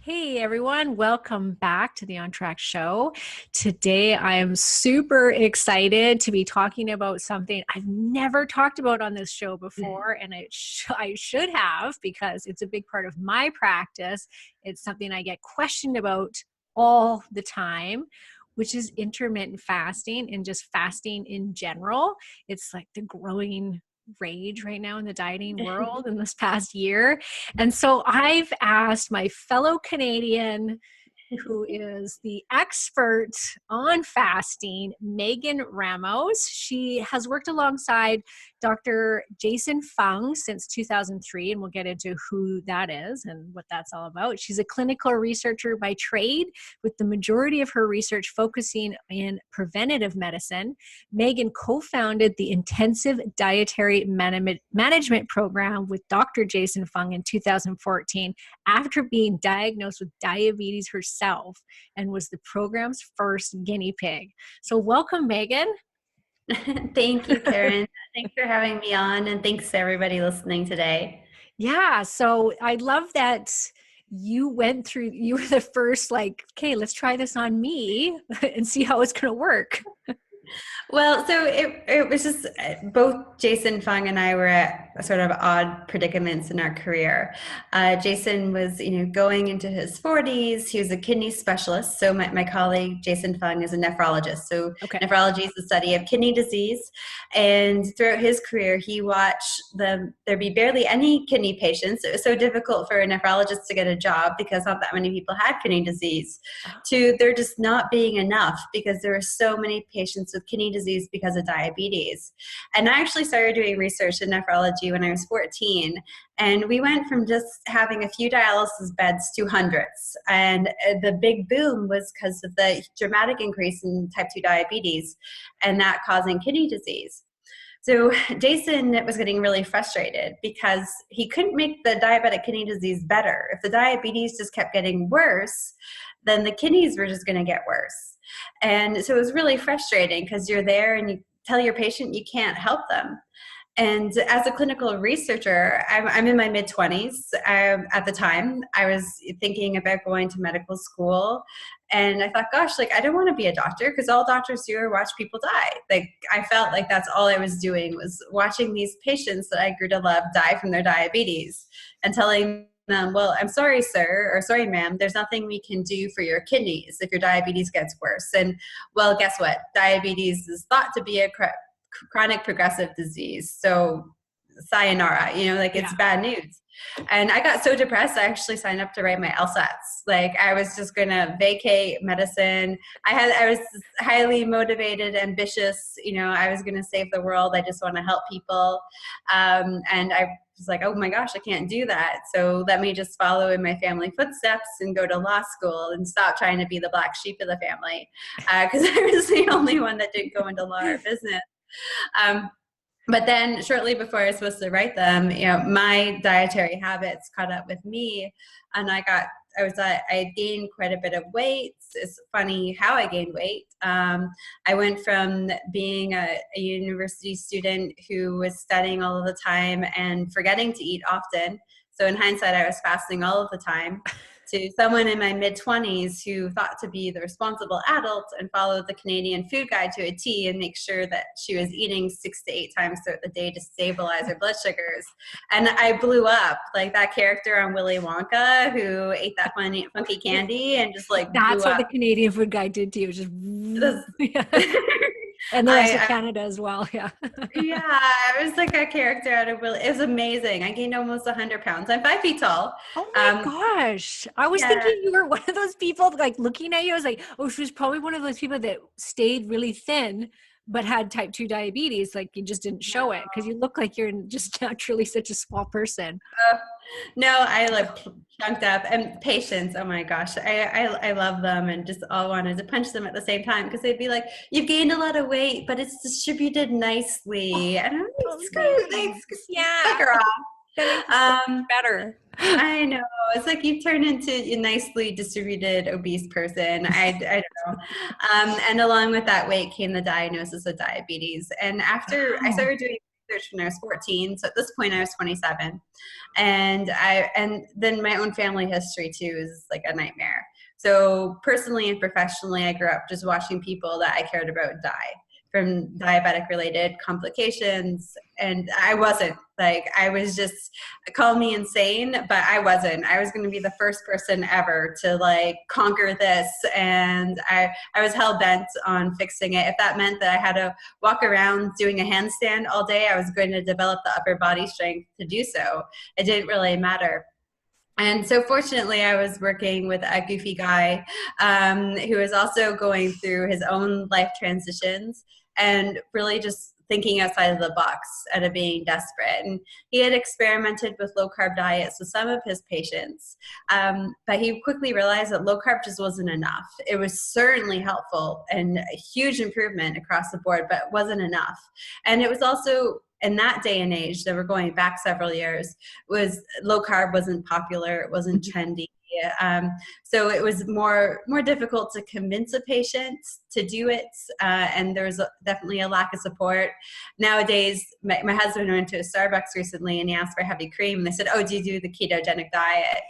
Hey everyone, welcome back to the On Track Show. Today I am super excited to be talking about something I've never talked about on this show before, and I should have because it's a big part of my practice. It's something I get questioned about all the time, which is intermittent fasting and just fasting in general. It's like the growing rage right now in the dieting world in this past year. And so I've asked my fellow Canadian, who is the expert on fasting, Megan Ramos. She has worked alongside Dr. Jason Fung since 2003, and we'll get into who that is and what that's all about. She's a clinical researcher by trade, with the majority of her research focusing in preventative medicine. Megan co-founded the Intensive Dietary Management Program with Dr. Jason Fung in 2014 after being diagnosed with diabetes herself, and was the program's first guinea pig. So welcome, Megan. Thank you, Karen. Thanks for having me on, and thanks to everybody listening today. Yeah, so I love that you were the first, like, okay, let's try this on me and see how it's going to work. Well, so it was just both Jason Fung and I were at sort of odd predicaments in our career. Jason was, going into his 40s. He was a kidney specialist. So my colleague, Jason Fung, is a nephrologist. So Okay. nephrology is the study of kidney disease. And throughout his career, he watched there be barely any kidney patients. It was so difficult for a nephrologist to get a job because not that many people had kidney disease, to there just not being enough because there were so many patients with kidney disease because of diabetes. And I actually started doing research in nephrology when I was 14. And we went from just having a few dialysis beds to hundreds. And the big boom was because of the dramatic increase in type 2 diabetes and that causing kidney disease. So Jason was getting really frustrated because he couldn't make the diabetic kidney disease better. If the diabetes just kept getting worse, then the kidneys were just going to get worse. And so it was really frustrating because you're there and you tell your patient you can't help them. And as a clinical researcher, I'm in my mid-20s. At the time, I was thinking about going to medical school. And I thought, gosh, I don't want to be a doctor because all doctors do are watch people die. I felt like that's all I was doing was watching these patients that I grew to love die from their diabetes and telling them, well, I'm sorry, sir, or sorry, ma'am, there's nothing we can do for your kidneys if your diabetes gets worse. And well, guess what? Diabetes is thought to be a chronic progressive disease. So sayonara, it's bad news. And I got so depressed, I actually signed up to write my LSATs. I was just going to vacate medicine. I was highly motivated, ambitious. I was going to save the world. I just want to help people. And I was like, oh my gosh, I can't do that. So let me just follow in my family footsteps and go to law school and stop trying to be the black sheep of the family. Because I was the only one that didn't go into law or business. But then shortly before I was supposed to write them, my dietary habits caught up with me, and I gained quite a bit of weight. It's funny how I gained weight. I went from being a university student who was studying all of the time and forgetting to eat often. So in hindsight, I was fasting all of the time, to someone in my mid-20s who thought to be the responsible adult and followed the Canadian food guide to a T and make sure that she was eating 6 to 8 times throughout the day to stabilize her blood sugars. And I blew up like that character on Willy Wonka who ate that funky candy and just That's blew what up. the Canadian food guide did to you, just and the rest of Canada as well. Yeah. Yeah, I was like a character out of Willy. It was amazing. I gained almost 100 pounds. I'm 5 feet tall. Oh my gosh. I was thinking you were one of those people, looking at you, I was like, oh, she was probably one of those people that stayed really thin but had type 2 diabetes. You just didn't show it because you look like you're just naturally such a small person. No, I chunked up, and patients. Oh my gosh, I love them and just all wanted to punch them at the same time because they'd be like, "You've gained a lot of weight, but it's distributed nicely." And I'm like, yeah, fuck her off. Better. I know. It's like you turn into a nicely distributed obese person. I don't know. And along with that weight came the diagnosis of diabetes. And after I started doing research when I was 14. So at this point I was 27. And then my own family history too is like a nightmare. So personally and professionally, I grew up just watching people that I cared about die from diabetic related complications. And I wasn't, like, I was just, call me insane, but I wasn't. I was going to be the first person ever to like conquer this. And I was hell bent on fixing it. If that meant that I had to walk around doing a handstand all day, I was going to develop the upper body strength to do so. It didn't really matter. And so fortunately, I was working with a goofy guy who was also going through his own life transitions and really just thinking outside of the box out of being desperate. And he had experimented with low-carb diets with some of his patients, but he quickly realized that low-carb just wasn't enough. It was certainly helpful and a huge improvement across the board, but wasn't enough. And it was also, in that day and age that we're going back several years, was low carb wasn't popular, it wasn't trendy. So it was more difficult to convince a patient to do it, and there was definitely a lack of support. Nowadays, my husband went to a Starbucks recently and he asked for heavy cream, and they said, "Oh, do you do the ketogenic diet?"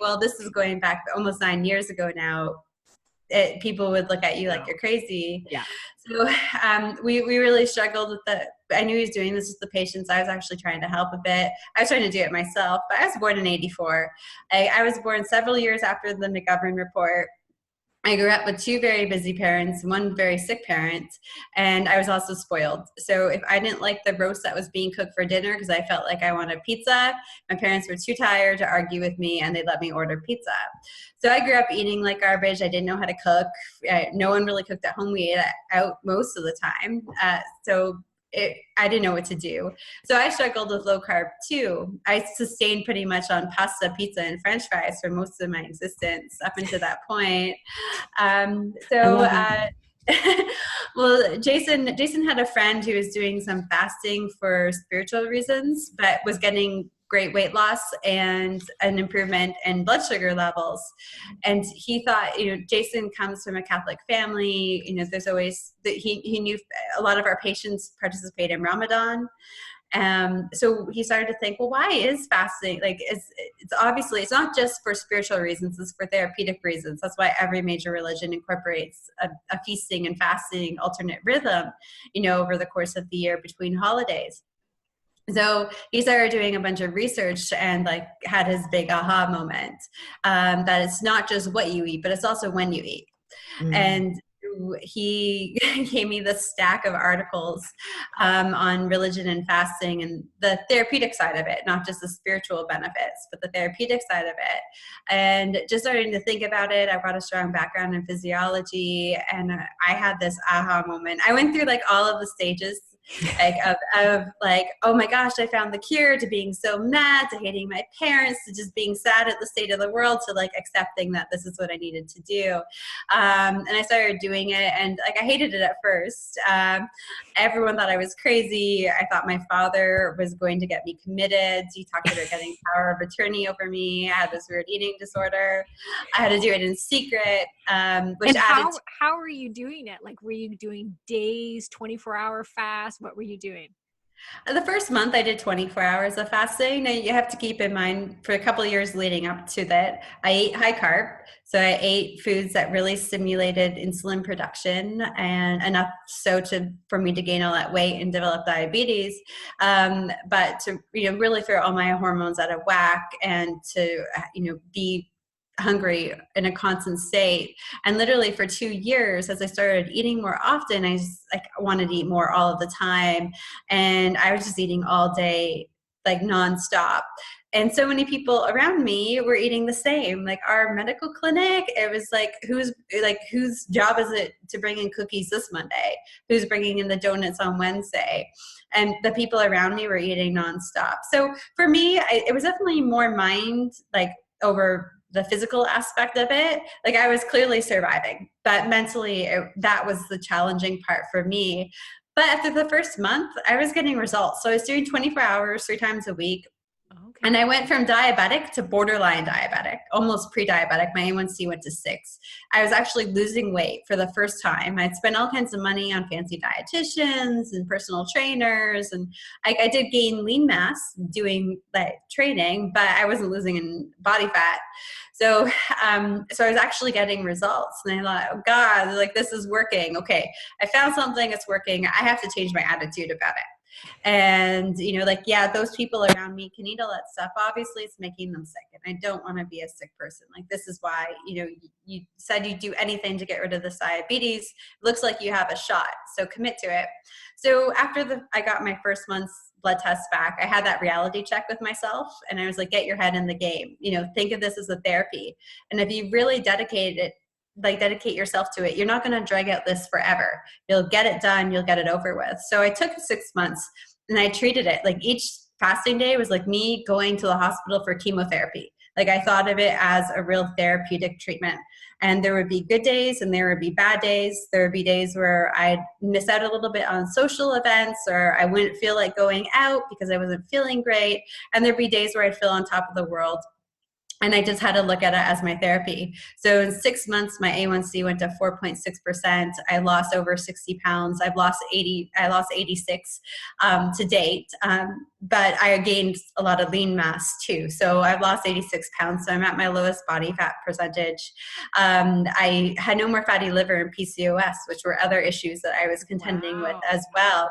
Well, this is going back almost 9 years ago now. People would look at you like you're crazy. Yeah. So we really struggled with I knew he was doing this with the patients. I was actually trying to help a bit. I was trying to do it myself, but I was born in 84. I was born several years after the McGovern report. I grew up with two very busy parents, one very sick parent, and I was also spoiled. So if I didn't like the roast that was being cooked for dinner because I felt like I wanted pizza, my parents were too tired to argue with me and they let me order pizza. So I grew up eating like garbage. I didn't know how to cook. No one really cooked at home. We ate out most of the time. I didn't know what to do. So I struggled with low carb too. I sustained pretty much on pasta, pizza, and French fries for most of my existence up until that point. Well, Jason had a friend who was doing some fasting for spiritual reasons, but was getting great weight loss and an improvement in blood sugar levels. And he thought, Jason comes from a Catholic family, there's always, he knew a lot of our patients participate in Ramadan. So he started to think, well, why is fasting? Like, it's obviously, it's not just for spiritual reasons, it's for therapeutic reasons. That's why every major religion incorporates a feasting and fasting alternate rhythm, over the course of the year between holidays. So he started doing a bunch of research and had his big aha moment, that it's not just what you eat, but it's also when you eat. Mm. And he gave me this stack of articles on religion and fasting and the therapeutic side of it, not just the spiritual benefits, but the therapeutic side of it. And just starting to think about it, I brought a strong background in physiology, and I had this aha moment. I went through all of the stages of oh my gosh, I found the cure, to being so mad, to hating my parents, to just being sad at the state of the world, to accepting that this is what I needed to do. And I started doing it, and I hated it at first. Everyone thought I was crazy. I thought my father was going to get me committed. He talked about getting power of attorney over me. I had this weird eating disorder. I had to do it in secret. How were you doing it? Were you doing days, 24-hour fast? What were you doing? The first month I did 24 hours of fasting. Now you have to keep in mind, for a couple of years leading up to that, I ate high carb. So I ate foods that really stimulated insulin production, and enough so for me to gain all that weight and develop diabetes. But to really throw all my hormones out of whack, and to be hungry in a constant state. And literally for 2 years, as I started eating more often, I just wanted to eat more all of the time. And I was just eating all day, nonstop. And so many people around me were eating the same. Our medical clinic, it was whose job is it to bring in cookies this Monday? Who's bringing in the donuts on Wednesday? And the people around me were eating nonstop. So for me, it was definitely more mind, over the physical aspect of it. I was clearly surviving, but mentally that was the challenging part for me. But after the first month, I was getting results. So I was doing 24 hours, 3 times a week. Okay. And I went from diabetic to borderline diabetic, almost pre-diabetic. My A1C went to 6. I was actually losing weight for the first time. I'd spent all kinds of money on fancy dietitians and personal trainers. And I did gain lean mass doing like training, but I wasn't losing in body fat. So, so I was actually getting results. And I thought, oh God, like this is working. Okay, I found something that's working. I have to change my attitude about it. And, you know, like, yeah, those people around me can eat all that stuff. Obviously, it's making them sick. And I don't want to be a sick person. Like, this is why, you know, you said you'd do anything to get rid of this diabetes. Looks like you have a shot. So commit to it. So after I got my first month's blood test back, I had that reality check with myself. And I was like, get your head in the game. You know, think of this as a therapy. And if you really dedicate yourself to it, you're not going to drag out this forever. You'll get it done. You'll get it over with. So I took 6 months and I treated it like each fasting day was like me going to the hospital for chemotherapy. Like I thought of it as a real therapeutic treatment. And there would be good days and there would be bad days. There would be days where I'd miss out a little bit on social events, or I wouldn't feel like going out because I wasn't feeling great. And there'd be days where I'd feel on top of the world. And I just had to look at it as my therapy. So in 6 months, my A1C went to 4.6%. I lost over 60 pounds. I lost 86 to date. But I gained a lot of lean mass too. So I've lost 86 pounds. So I'm at my lowest body fat percentage. I had no more fatty liver and PCOS, which were other issues that I was contending with as well.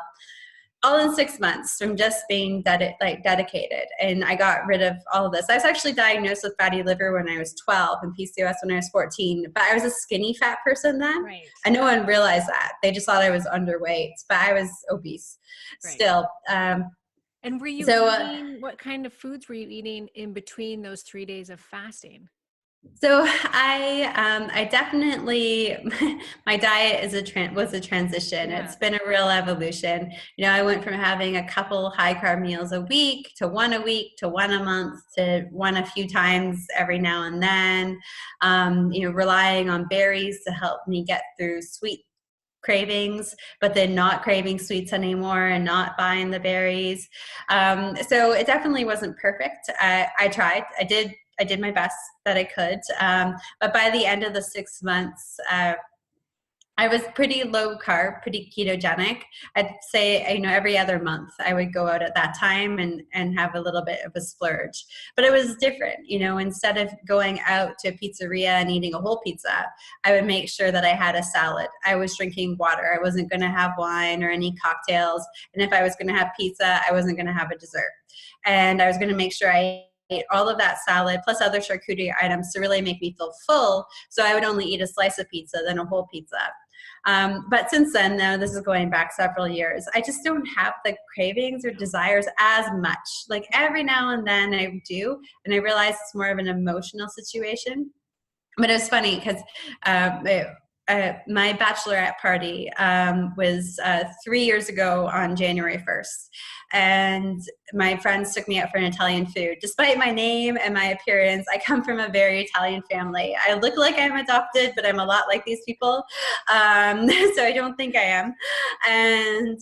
All in 6 months from just being dedicated. And I got rid of all of this. I was actually diagnosed with fatty liver when I was 12 and PCOS when I was 14, but I was a skinny fat person then. Right. And no one realized that. They just thought I was underweight, but I was obese still. And were you eating, what kind of foods were you eating in between those 3 days of fasting? So I definitely, my diet was a transition. Yeah. It's been a real evolution. You know, I went from having a couple high carb meals a week to one a week to one a month to one a few times every now and then, you know, relying on berries to help me get through sweet cravings, but then not craving sweets anymore and not buying the berries. So it definitely wasn't perfect. I tried. I did my best that I could. But by the end of the 6 months, I was pretty low carb, pretty ketogenic. I'd say, you know, every other month I would go out at that time and have a little bit of a splurge. But it was different, you know, instead of going out to a pizzeria and eating a whole pizza, I would make sure that I had a salad. I was drinking water. I wasn't going to have wine or any cocktails. And if I was going to have pizza, I wasn't going to have a dessert. And I was going to make sure I ate all of that salad plus other charcuterie items to really make me feel full. So I would only eat a slice of pizza than a whole pizza. But since then, though, this is going back several years, I just don't have the cravings or desires as much. Like every now and then I do, and I realize it's more of an emotional situation. But it was funny because my bachelorette party was 3 years ago on January 1st. And my friends took me out for an Italian food. Despite my name and my appearance, I come from a very Italian family. I look like I'm adopted, but I'm a lot like these people. So I don't think I am. And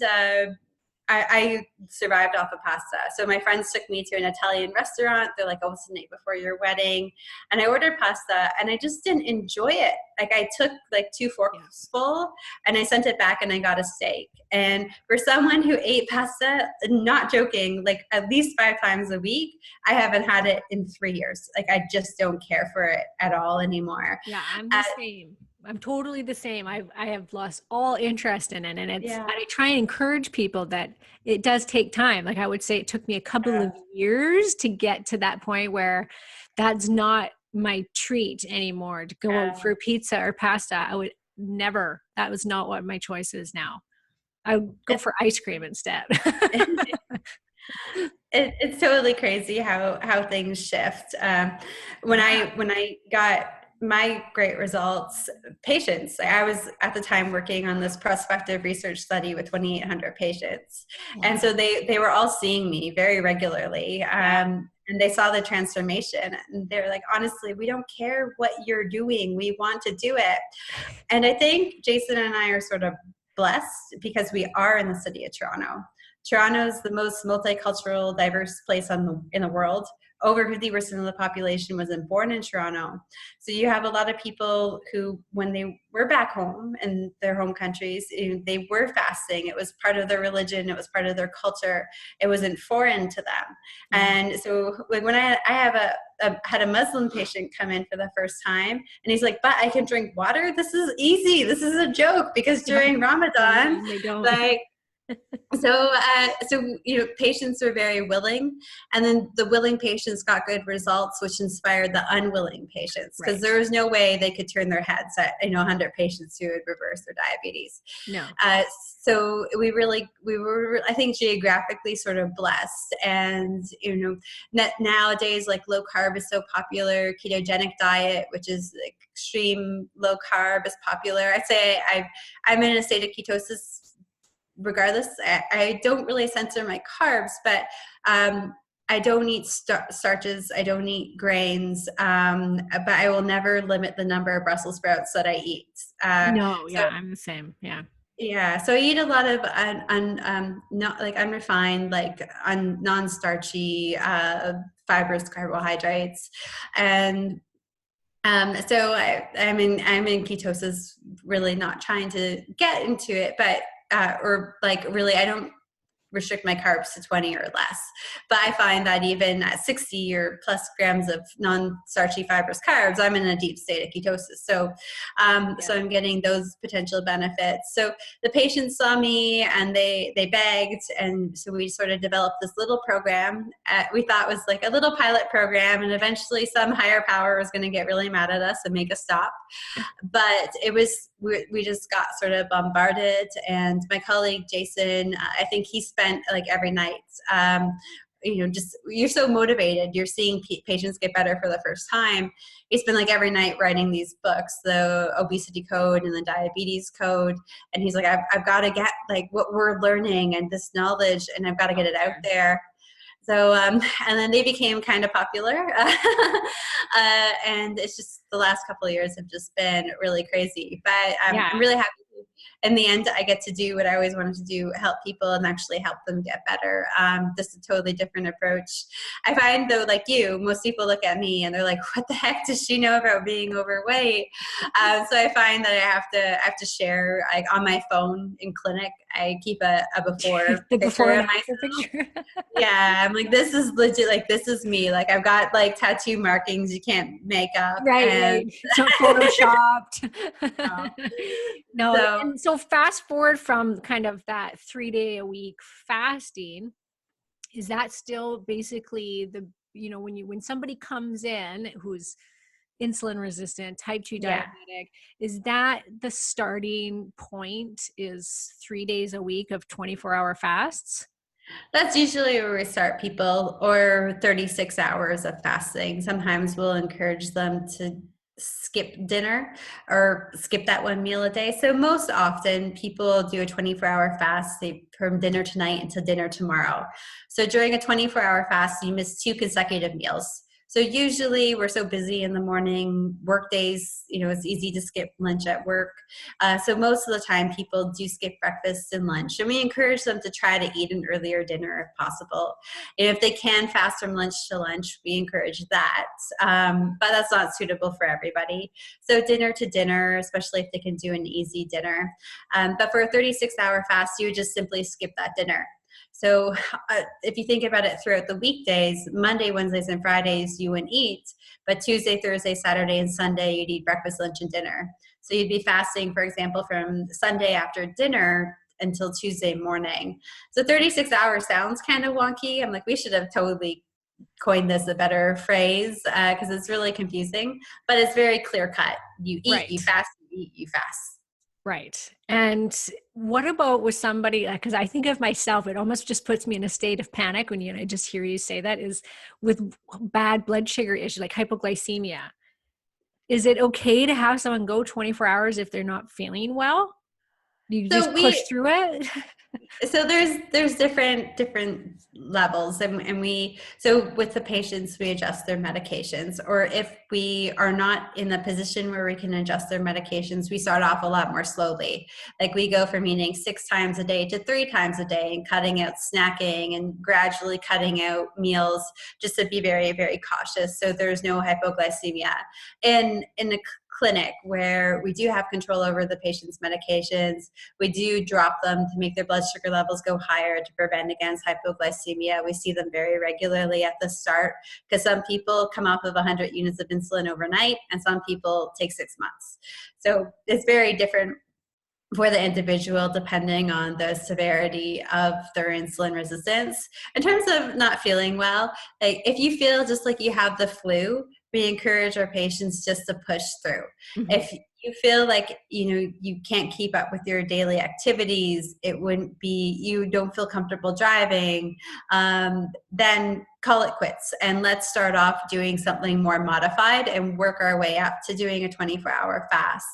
I survived off of pasta. So my friends took me to an Italian restaurant. They're like, oh, it's the night before your wedding. And I ordered pasta and I just didn't enjoy it. Like I took like 2 forks full and I sent it back and I got a steak. And for someone who ate pasta, not joking, like at least 5 times a week, I haven't had it in 3 years. Like I just don't care for it at all anymore. Yeah, I'm the same. I'm totally the same. I have lost all interest in it. And I try and encourage people that it does take time. Like I would say it took me a couple of years to get to that point where that's not my treat anymore, to go out for pizza or pasta. I would never, that was not what my choice is now. I would go for ice cream instead. It's totally crazy how things shift. When I got my great results, patients, I was at the time working on this prospective research study with 2,800 patients. And so they were all seeing me very regularly. And they saw the transformation and they're like, honestly, we don't care what you're doing. We want to do it. And I think Jason and I are sort of blessed because we are in the city of Toronto. Toronto's the most multicultural, diverse place in the world. Over 50% of the population wasn't born in Toronto. So you have a lot of people who, when they were back home in their home countries, they were fasting. It was part of their religion. It was part of their culture. It wasn't foreign to them. And so like when I had a Muslim patient come in for the first time, and he's like, but I can drink water? This is easy. This is a joke, because during Ramadan, they don't. like, so patients were very willing, and then the willing patients got good results, which inspired the unwilling patients, because there was no way they could turn their heads at 100 patients who would reverse their diabetes. No. So we were, I think, geographically sort of blessed, and nowadays, like, low carb is so popular. Ketogenic diet, which is like extreme low carb, is popular. I'd say I'm in a state of ketosis. Regardless, I don't really censor my carbs, but I don't eat starches. I don't eat grains, but I will never limit the number of Brussels sprouts that I eat. I'm the same. Yeah. Yeah. So I eat a lot of not like unrefined, like non-starchy, fibrous carbohydrates, and so I'm in ketosis, really not trying to get into it, but or like really, I don't restrict my carbs to 20 or less. But I find that even at 60 or plus grams of non-starchy fibrous carbs, I'm in a deep state of ketosis. So, so I'm getting those potential benefits. So the patients saw me and they begged. And so we sort of developed this little program. We thought was like a little pilot program. And eventually some higher power was going to get really mad at us and make us stop. But it was, we just got sort of bombarded. And my colleague, Jason, I think he spent like every night, just, you're so motivated. You're seeing patients get better for the first time. He's been like every night writing these books, the obesity code and the diabetes code. And he's like, I've got to get like what we're learning and this knowledge, and I've got to get it out there. So, and then they became kind of popular. And it's just the last couple of years have just been really crazy. But I'm really happy. In the end, I get to do what I always wanted to do, help people and actually help them get better. Just a totally different approach. I find, though, like you, most people look at me and they're like, what the heck does she know about being overweight? So I find that I have to share, like, on my phone in clinic, I keep a before picture of myself. Yeah, I'm like, this is legit, like, this is me. Like, I've got like tattoo markings you can't make up. Right. So photoshopped. No. And so fast forward from kind of that 3-day-a-week fasting, is that still basically the, when somebody comes in who's insulin resistant, type 2 diabetic, is that the starting point, is 3 days a week of 24-hour fasts? That's usually where we start people, or 36 hours of fasting. Sometimes we'll encourage them to skip dinner or skip that one meal a day. So most often people do a 24-hour fast, from dinner tonight until dinner tomorrow. So during a 24-hour fast, you miss 2 consecutive meals. So usually we're so busy in the morning, work days, it's easy to skip lunch at work. So most of the time people do skip breakfast and lunch. And we encourage them to try to eat an earlier dinner if possible. And if they can fast from lunch to lunch, we encourage that. But that's not suitable for everybody. So dinner to dinner, especially if they can do an easy dinner. But for a 36-hour fast, you would just simply skip that dinner. So if you think about it throughout the weekdays, Monday, Wednesdays, and Fridays, you wouldn't eat. But Tuesday, Thursday, Saturday, and Sunday, you'd eat breakfast, lunch, and dinner. So you'd be fasting, for example, from Sunday after dinner until Tuesday morning. So 36 hours sounds kind of wonky. I'm like, we should have totally coined this a better phrase, because it's really confusing. But it's very clear cut. You eat, you fast, you eat, you fast. Right. And what about with somebody, because I think of myself, it almost just puts me in a state of panic when I just hear you say that, is with bad blood sugar issues like hypoglycemia. Is it okay to have someone go 24 hours if they're not feeling well? You So just push through it? there's different levels, and we, so with the patients we adjust their medications, or if we are not in the position where we can adjust their medications, we start off a lot more slowly. Like we go from eating 6 times a day to 3 times a day, and cutting out snacking and gradually cutting out meals, just to be very, very cautious so there's no hypoglycemia in the clinic, where we do have control over the patient's medications. We do drop them to make their blood sugar levels go higher to prevent against hypoglycemia. We see them very regularly at the start, because some people come off of 100 units of insulin overnight and some people take 6 months. So it's very different for the individual depending on the severity of their insulin resistance. In terms of not feeling well, like if you feel just like you have the flu, we encourage our patients just to push through. Mhm. If you feel like you can't keep up with your daily activities, it wouldn't be, you don't feel comfortable driving, then call it quits and let's start off doing something more modified and work our way up to doing a 24-hour fast.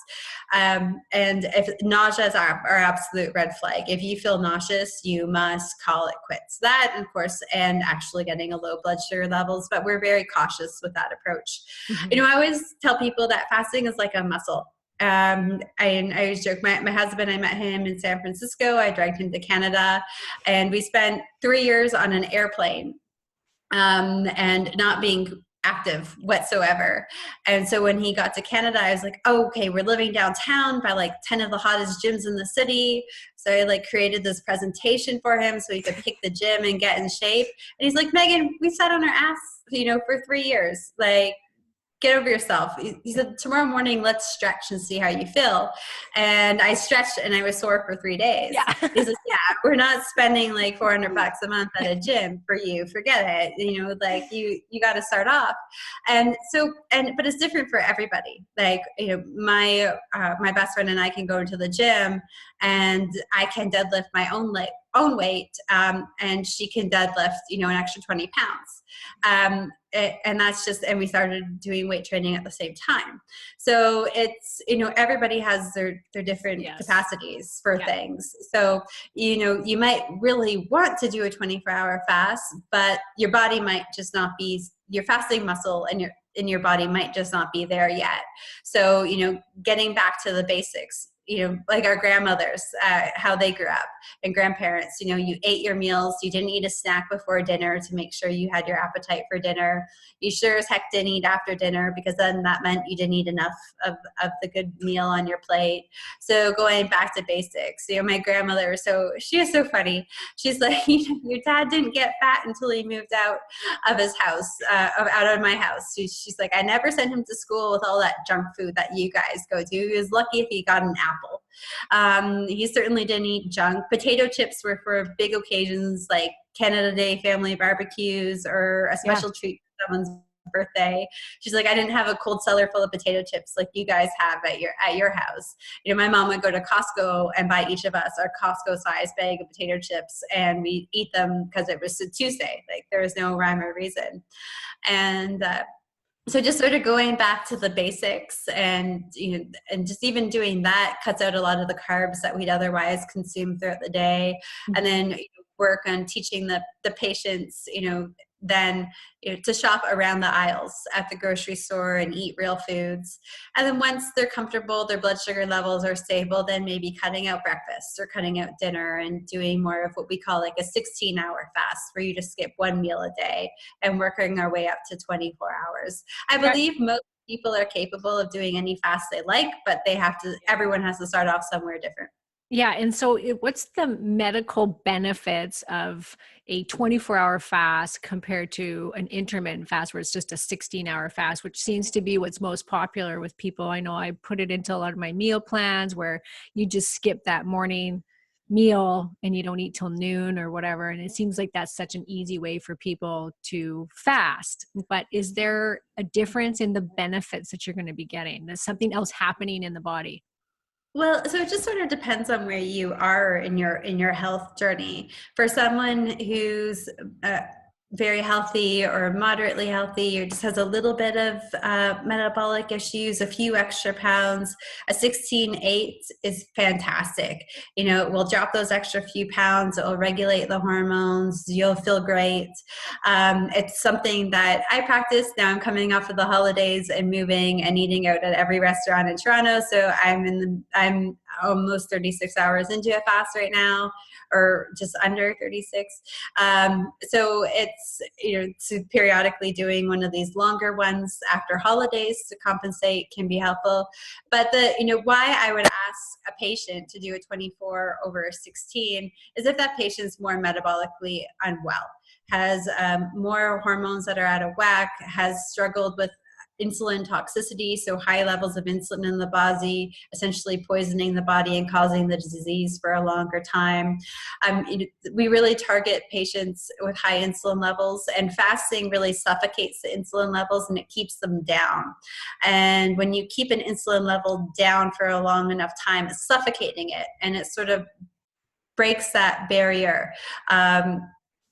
And if nausea is our absolute red flag, if you feel nauseous, you must call it quits. That, and of course, and actually getting a low blood sugar levels, but we're very cautious with that approach. Mhm. I always tell people that fasting is like a muscle. I always joke, my husband, I met him in San Francisco. I dragged him to Canada, and we spent 3 years on an airplane, and not being active whatsoever. And so when he got to Canada, I was like, oh, okay, we're living downtown by like 10 of the hottest gyms in the city. So I like created this presentation for him so he could pick the gym and get in shape. And he's like, Megan, we sat on our ass, for 3 years. Like, get over yourself. He said, tomorrow morning, let's stretch and see how you feel. And I stretched and I was sore for 3 days. Yeah. He says, yeah, we're not spending like $400 a month at a gym for you. Forget it. Like you got to start off. And so, but it's different for everybody. Like, my best friend and I can go into the gym and I can deadlift my own weight, and she can deadlift, an extra 20 pounds. And that's just, and we started doing weight training at the same time. So it's, everybody has their different Yes. capacities for things. So, you might really want to do a 24-hour fast, but your body might just not be, your fasting muscle and your body might just not be there yet. So, getting back to the basics, like our grandmothers, how they grew up, and grandparents, you ate your meals, you didn't eat a snack before dinner to make sure you had your appetite for dinner. You sure as heck didn't eat after dinner, because then that meant you didn't eat enough of the good meal on your plate. So going back to basics, my grandmother, she is so funny. She's like, your dad didn't get fat until he moved out of his house, out of my house. She's like, I never sent him to school with all that junk food that you guys go to. He was lucky if he got an apple. He certainly didn't eat junk. Potato chips were for big occasions like Canada Day family barbecues or a special treat for someone's birthday. She's like, I didn't have a cold cellar full of potato chips like you guys have at your house. My mom would go to Costco and buy each of us our Costco size bag of potato chips, and we eat them because it was a Tuesday. Like there was no rhyme or reason. And so just sort of going back to the basics, and and just even doing that cuts out a lot of the carbs that we'd otherwise consume throughout the day. And then work on teaching the patients, then to shop around the aisles at the grocery store and eat real foods. And then once they're comfortable, their blood sugar levels are stable, then maybe cutting out breakfast or cutting out dinner and doing more of what we call like a 16-hour fast, where you just skip 1 meal a day and working our way up to 24 hours. I believe most people are capable of doing any fast they like, but everyone has to start off somewhere different. Yeah. And so what's the medical benefits of a 24-hour fast compared to an intermittent fast where it's just a 16-hour fast, which seems to be what's most popular with people? I know I put it into a lot of my meal plans where you just skip that morning meal and you don't eat till noon or whatever. And it seems like that's such an easy way for people to fast. But is there a difference in the benefits that you're going to be getting? There's something else happening in the body? Well, so it just sort of depends on where you are in your health journey. For someone who's very healthy or moderately healthy, or just has a little bit of metabolic issues, a few extra pounds, a 16-8 is fantastic. You know, it will drop those extra few pounds. It will regulate the hormones. You'll feel great. It's something that I practice. Now I'm coming off of the holidays and moving and eating out at every restaurant in Toronto. So I'm almost 36 hours into a fast right now, or just under 36. So it's, you know, so periodically doing one of these longer ones after holidays to compensate can be helpful. But why I would ask a patient to do a 24/16 is if that patient's more metabolically unwell, has more hormones that are out of whack, has struggled with insulin toxicity, so high levels of insulin in the body, essentially poisoning the body and causing the disease for a longer time. We really target patients with high insulin levels, and fasting really suffocates the insulin levels and it keeps them down. And when you keep an insulin level down for a long enough time, it's suffocating it, and it sort of breaks that barrier.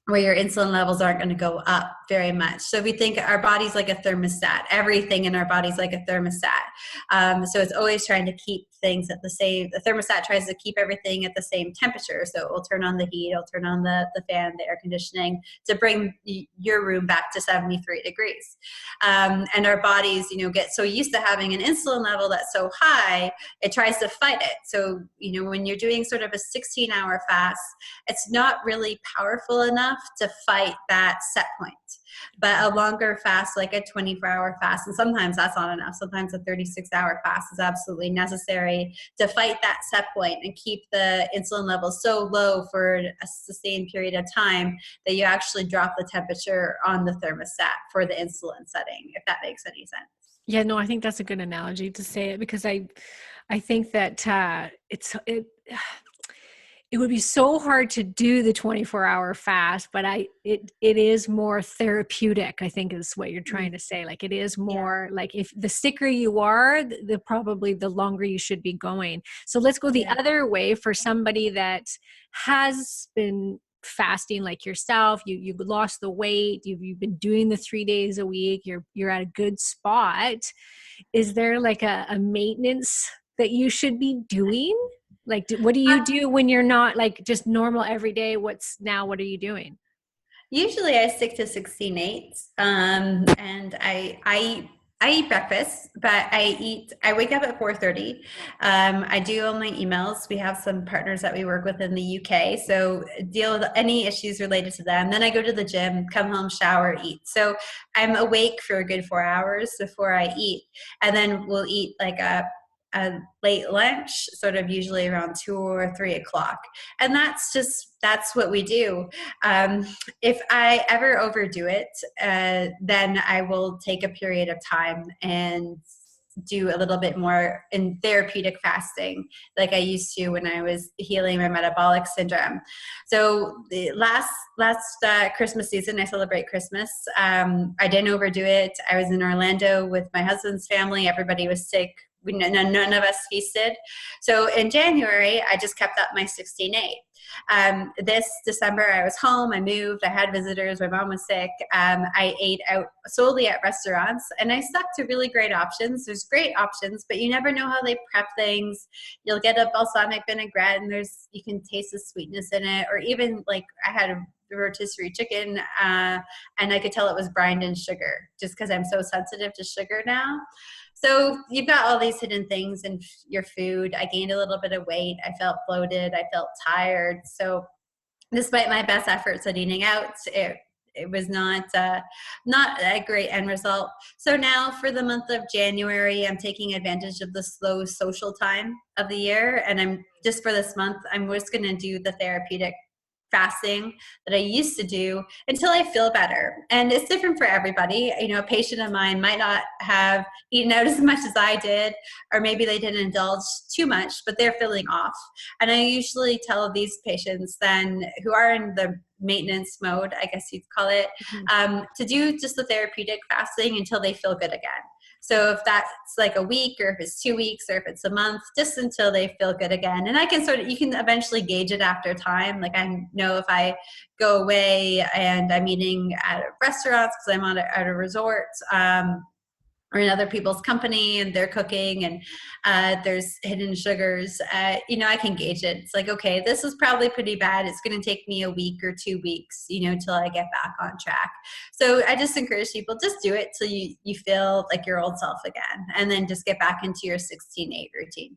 Where your insulin levels aren't going to go up very much. So we think our body's like a thermostat. Everything in our body's like a thermostat. So it's always trying to keep things at the same, the thermostat tries to keep everything at the same temperature. So it will turn on the heat, it'll turn on the fan, the air conditioning to bring your room back to 73 degrees. And our bodies, get so used to having an insulin level that's so high, it tries to fight it. So, when you're doing sort of a 16-hour fast, it's not really powerful enough to fight that set point. But a longer fast, like a 24-hour fast, and sometimes that's not enough. Sometimes a 36-hour fast is absolutely necessary to fight that set point and keep the insulin levels so low for a sustained period of time that you actually drop the temperature on the thermostat for the insulin setting, if that makes any sense. Yeah, no, I think that's a good analogy to say it, because I think that it would be so hard to do the 24-hour fast, but it is more therapeutic, I think is what you're trying to say. Like, it is more like, if the sicker you are, the probably the longer you should be going. So let's go the other way for somebody that has been fasting like yourself. You've lost the weight, you've been doing the 3 days a week, you're at a good spot. Is there like a maintenance that you should be doing? Like, what do you do when you're not like just normal every day? What are you doing? Usually I stick to 16/8, and I eat breakfast, but I wake up at 4:30. I do all my emails. We have some partners that we work with in the UK, so deal with any issues related to them. Then I go to the gym, come home, shower, eat. So I'm awake for a good 4 hours before I eat. And then we'll eat like a late lunch, sort of usually around 2 or 3 o'clock. And that's what we do. If I ever overdo it, then I will take a period of time and do a little bit more in therapeutic fasting, like I used to when I was healing my metabolic syndrome. So the last Christmas season, I celebrate Christmas. I didn't overdo it. I was in Orlando with my husband's family. Everybody was sick. None of us feasted. So in January, I just kept up my 16/8. This December, I was home, I moved, I had visitors, my mom was sick. I ate out solely at restaurants, and I stuck to really great options. There's great options, but you never know how they prep things. You'll get a balsamic vinaigrette, and you can taste the sweetness in it. Or even like I had a rotisserie chicken, and I could tell it was brined in sugar, just because I'm so sensitive to sugar now. So you've got all these hidden things in your food. I gained a little bit of weight. I felt bloated. I felt tired. So despite my best efforts at eating out, it was not a great end result. So now for the month of January, I'm taking advantage of the slow social time of the year. And I'm just for this month, I'm just going to do the therapeutic fasting that I used to do until I feel better. And it's different for everybody. A patient of mine might not have eaten out as much as I did, or maybe they didn't indulge too much, but they're feeling off. And I usually tell these patients then who are in the maintenance mode, I guess you'd call it, to do just the therapeutic fasting until they feel good again. So if that's like a week, or if it's 2 weeks, or if it's a month, just until they feel good again. And I can you can eventually gauge it after time. Like I know if I go away and I'm eating at restaurants because I'm at a resort, or in other people's company and they're cooking, and there's hidden sugars, I can gauge it. It's like, okay, this is probably pretty bad. It's going to take me a week or 2 weeks, till I get back on track. So I just encourage people, just do it till you feel like your old self again, and then just get back into your 16-8 routine.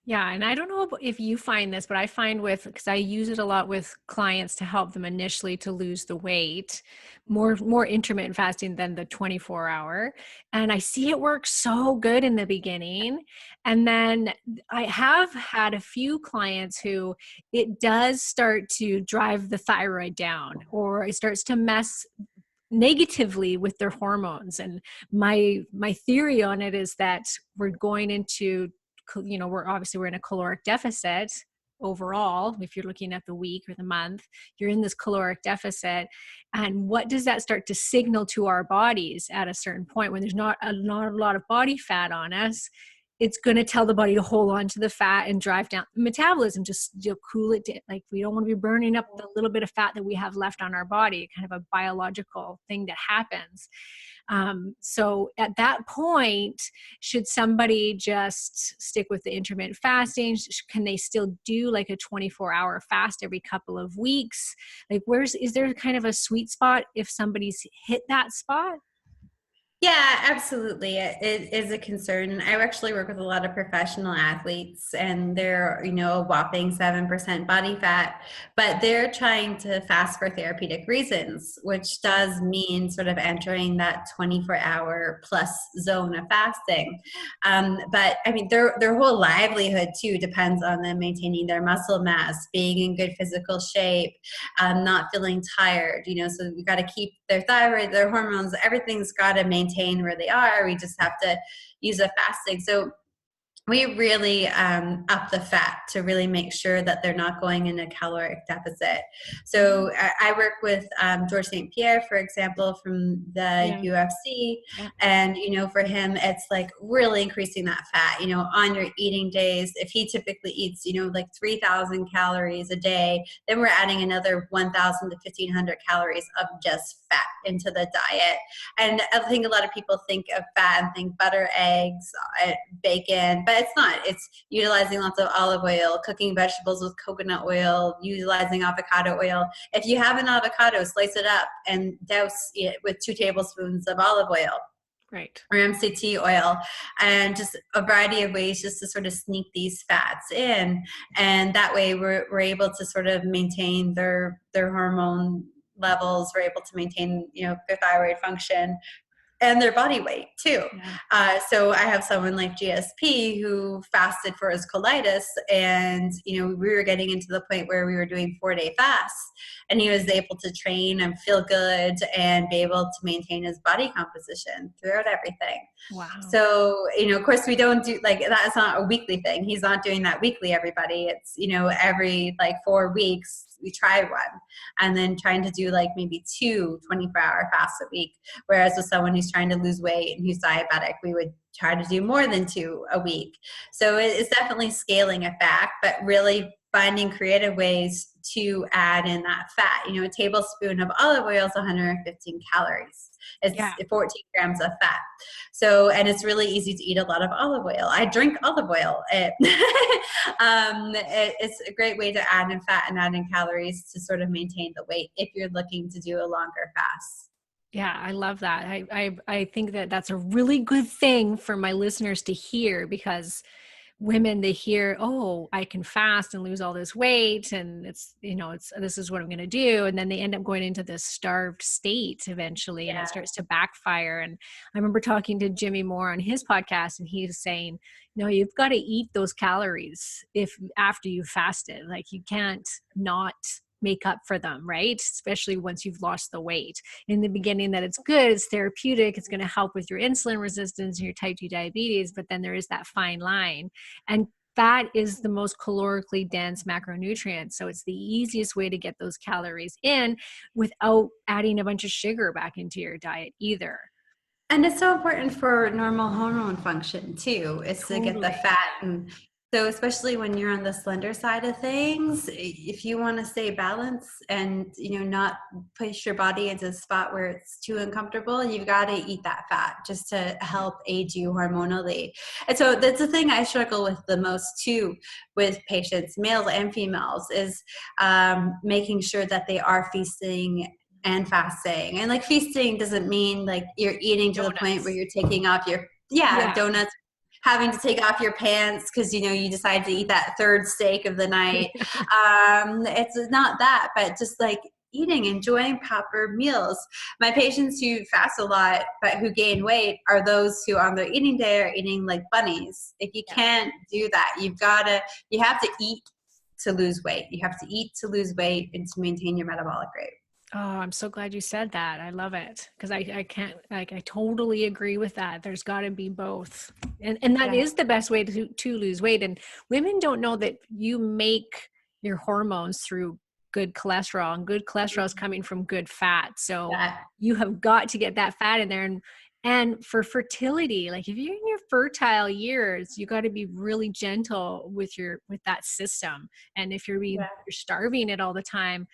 Yeah. And I don't know if you find this, but I find because I use it a lot with clients to help them initially to lose the weight, more intermittent fasting than the 24-hour. And I see it work so good in the beginning. And then I have had a few clients who it does start to drive the thyroid down, or it starts to mess negatively with their hormones. And my theory on it is that we're going into, we're in a caloric deficit overall. If you're looking at the week or the month, you're in this caloric deficit. And what does that start to signal to our bodies at a certain point when there's not a lot of body fat on us? It's going to tell the body to hold on to the fat and drive down metabolism, just cool it down. Like, we don't want to be burning up the little bit of fat that we have left on our body, kind of a biological thing that happens. So at that point, should somebody just stick with the intermittent fasting? Can they still do like a 24-hour fast every couple of weeks? Like, is there kind of a sweet spot if somebody's hit that spot? Yeah, absolutely. It is a concern. I actually work with a lot of professional athletes, and they're, a whopping 7% body fat, but they're trying to fast for therapeutic reasons, which does mean sort of entering that 24-hour plus zone of fasting. But I mean, their whole livelihood too depends on them maintaining their muscle mass, being in good physical shape, not feeling tired, so we got to keep their thyroid, their hormones, everything's got to maintain where they are. We just have to use a fasting. So we really up the fat to really make sure that they're not going in a caloric deficit. So I work with George St. Pierre, for example, from the UFC. Yeah. And, for him, it's like really increasing that fat, on your eating days. If he typically eats, like 3,000 calories a day, then we're adding another 1,000 to 1,500 calories of just fat into the diet. And I think a lot of people think of fat and think butter, eggs, bacon, but it's not. It's utilizing lots of olive oil, cooking vegetables with coconut oil, utilizing avocado oil. If you have an avocado, slice it up and douse it with 2 tablespoons of olive oil. Right. Or MCT oil, and just a variety of ways just to sort of sneak these fats in. And that way we're able to sort of maintain their hormone levels. We're able to maintain, their thyroid function and their body weight too. Yeah. So I have someone like GSP who fasted for his colitis, and we were getting into the point where we were doing 4-day fasts, and he was able to train and feel good and be able to maintain his body composition throughout everything. Wow. So, of course we don't do that's not a weekly thing. He's not doing that weekly, everybody. It's, every 4 weeks we try one, and then trying to do maybe 2 24-hour fasts a week. Whereas with someone who's trying to lose weight and who's diabetic, we would try to do more than 2 a week. So it's definitely scaling it back, but really finding creative ways to add in that fat. A tablespoon of olive oil is 115 calories. It's 14 grams of fat. So, and it's really easy to eat a lot of olive oil. I drink olive oil. It's a great way to add in fat and add in calories to sort of maintain the weight if you're looking to do a longer fast. Yeah, I love that. I think that that's a really good thing for my listeners to hear, because women, they hear, oh, I can fast and lose all this weight, and this is what I'm going to do. And then they end up going into this starved state eventually, and it starts to backfire. And I remember talking to Jimmy Moore on his podcast, and he was saying, no, you've got to eat those calories after you've fasted. Like, you can't not make up for them, right? Especially once you've lost the weight. In the beginning, that it's good, it's therapeutic, it's going to help with your insulin resistance and your type 2 diabetes, but then there is that fine line. And fat is the most calorically dense macronutrient, so it's the easiest way to get those calories in without adding a bunch of sugar back into your diet either. And it's so important for normal hormone function too, is to get the Totally. fat. And so, especially when you're on the slender side of things, if you want to stay balanced and, not push your body into a spot where it's too uncomfortable, you've got to eat that fat just to help aid you hormonally. And so that's the thing I struggle with the most too, with patients, males and females, is making sure that they are feasting and fasting. And like feasting doesn't mean like you're eating to the point where Donuts. you're taking off your Yeah. donuts, having to take off your pants because you decide to eat that third steak of the night. It's not that, but just like eating, enjoying proper meals. My patients who fast a lot but who gain weight are those who on their eating day are eating like bunnies. If you Yeah. can't do that, you have to eat to lose weight. You have to eat to lose weight and to maintain your metabolic rate. Oh, I'm so glad you said that. I love it because I can't like I totally agree with that. There's got to be both, and that Yeah. is the best way to lose weight. And women don't know that you make your hormones through good cholesterol, and good cholesterol is coming from good fat. So Yeah. you have got to get that fat in there. And for fertility, like if you're in your fertile years, you got to be really gentle with that system. And if you're starving it all the time,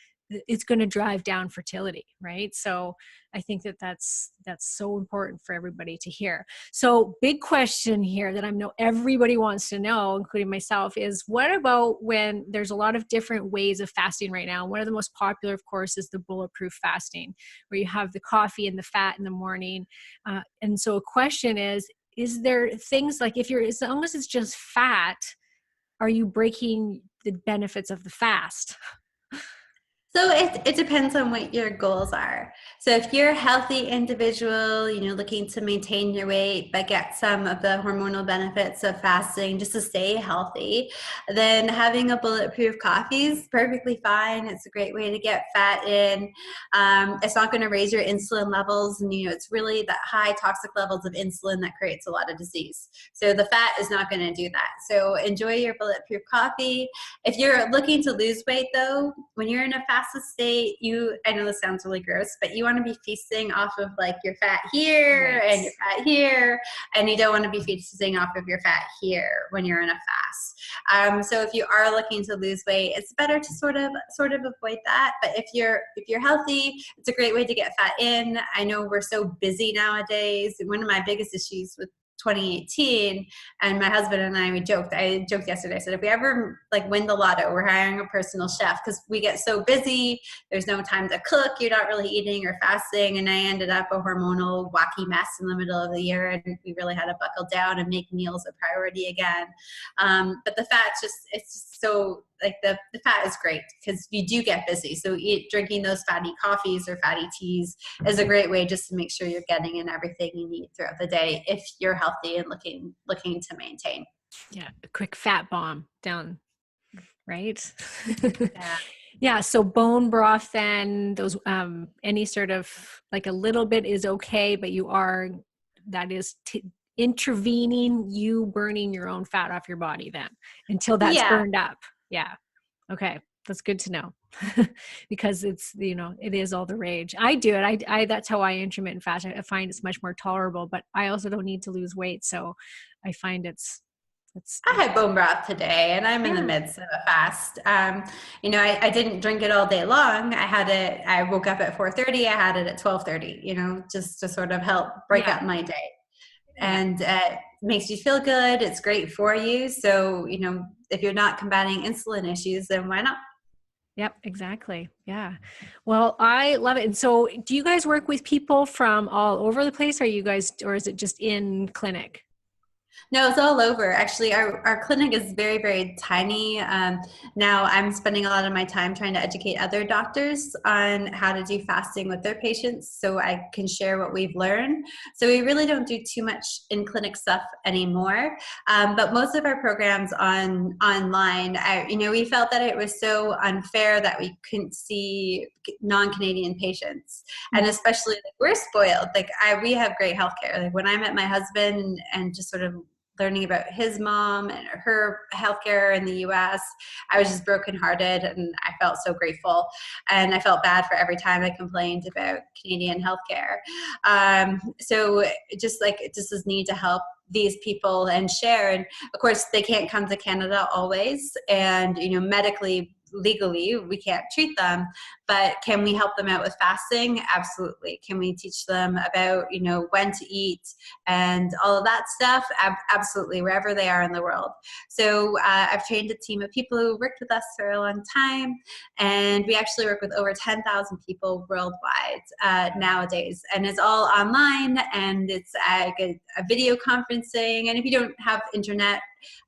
it's going to drive down fertility, right? So I think that's so important for everybody to hear. So big question here that I know everybody wants to know, including myself, is what about when there's a lot of different ways of fasting right now? One of the most popular, of course, is the bulletproof fasting, where you have the coffee and the fat in the morning. And so a question is there things like as long as it's just fat, are you breaking the benefits of the fast? So it depends on what your goals are. So if you're a healthy individual, looking to maintain your weight, but get some of the hormonal benefits of fasting just to stay healthy, then having a bulletproof coffee is perfectly fine. It's a great way to get fat in. It's not going to raise your insulin levels. And, it's really that high toxic levels of insulin that creates a lot of disease. So the fat is not going to do that. So enjoy your bulletproof coffee. If you're looking to lose weight though, when you're in a fasted state, I know this sounds really gross, but you want to be feasting off of like your fat here Right. and your fat here, and you don't want to be feasting off of your fat here when you're in a fast. So if you are looking to lose weight, it's better to sort of avoid that. But if you're healthy, it's a great way to get fat in. I know we're so busy nowadays. One of my biggest issues with 2018, and my husband and I joked yesterday. I said, if we ever like win the lotto, we're hiring a personal chef because we get so busy. There's no time to cook. You're not really eating or fasting. And I ended up a hormonal wacky mess in the middle of the year, and we really had to buckle down and make meals a priority again. But the fat it's just so like the fat is great because you do get busy. So drinking those fatty coffees or fatty teas is a great way just to make sure you're getting in everything you need throughout the day if you're healthy and looking to maintain. Yeah, a quick fat bomb down, right? Yeah. Yeah, so bone broth then, those any sort of like a little bit is okay, but that is intervening, you burning your own fat off your body then until that's Yeah. burned up. Yeah. Okay. That's good to know. Because it's, it is all the rage. I do it. I that's how I intermittent fast. I find it's much more tolerable, but I also don't need to lose weight. So I find it's I had bone broth today and I'm in the yeah. midst of a fast. I didn't drink it all day long. I woke up at 4:30. I had it at 12:30, just to sort of help break Yeah. up my day. Yeah. And makes you feel good. It's great for you. So, if you're not combating insulin issues, then why not? Yep, exactly. Yeah. Well, I love it. And so do you guys work with people from all over the place? Or is it just in clinic? No, it's all over. Actually, our clinic is very, very tiny. Now I'm spending a lot of my time trying to educate other doctors on how to do fasting with their patients so I can share what we've learned. So we really don't do too much in-clinic stuff anymore. But most of our programs online, we felt that it was so unfair that we couldn't see non-Canadian patients. And especially like we're spoiled. Like we have great healthcare. Like when I met my husband and just sort of learning about his mom and her healthcare in the US, I was just brokenhearted, and I felt so grateful. And I felt bad for every time I complained about Canadian healthcare. So just this need to help these people and share. And of course, they can't come to Canada always. And, medically, legally, we can't treat them, but can we help them out with fasting? Absolutely. Can we teach them about, when to eat and all of that stuff? Absolutely, wherever they are in the world. So I've trained a team of people who worked with us for a long time, and we actually work with over 10,000 people worldwide nowadays, and it's all online, and it's a video conferencing. And if you don't have internet,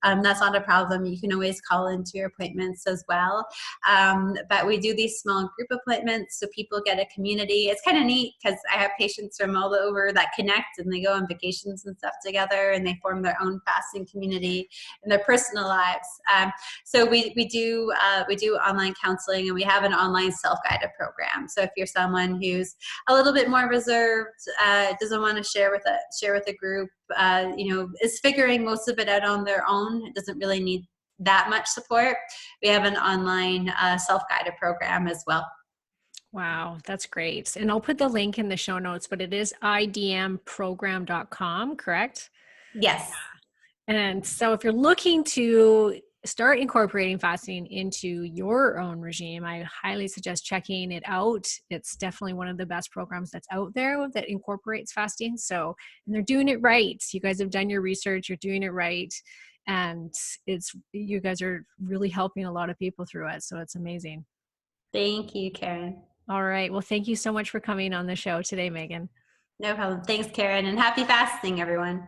that's not a problem. You can always call into your appointments as well. But we do these small group appointments so people get a community. It's kind of neat because I have patients from all over that connect, and they go on vacations and stuff together, and they form their own fasting community in their personal lives. So we do online counseling, and we have an online self-guided program. So if you're someone who's a little bit more reserved, doesn't want to share with a group, is figuring most of it out on their own, it doesn't really need that much support, we have an online self-guided program as well. Wow, that's great. And I'll put the link in the show notes, but it is idmprogram.com, correct? Yes. And so if you're looking to start incorporating fasting into your own regime, I highly suggest checking it out. It's definitely one of the best programs that's out there that incorporates fasting. So, and they're doing it right. You guys have done your research, you're doing it right. And you guys are really helping a lot of people through it. So it's amazing. Thank you, Karen. All right. Well, thank you so much for coming on the show today, Megan. No problem. Thanks, Karen, and happy fasting, everyone.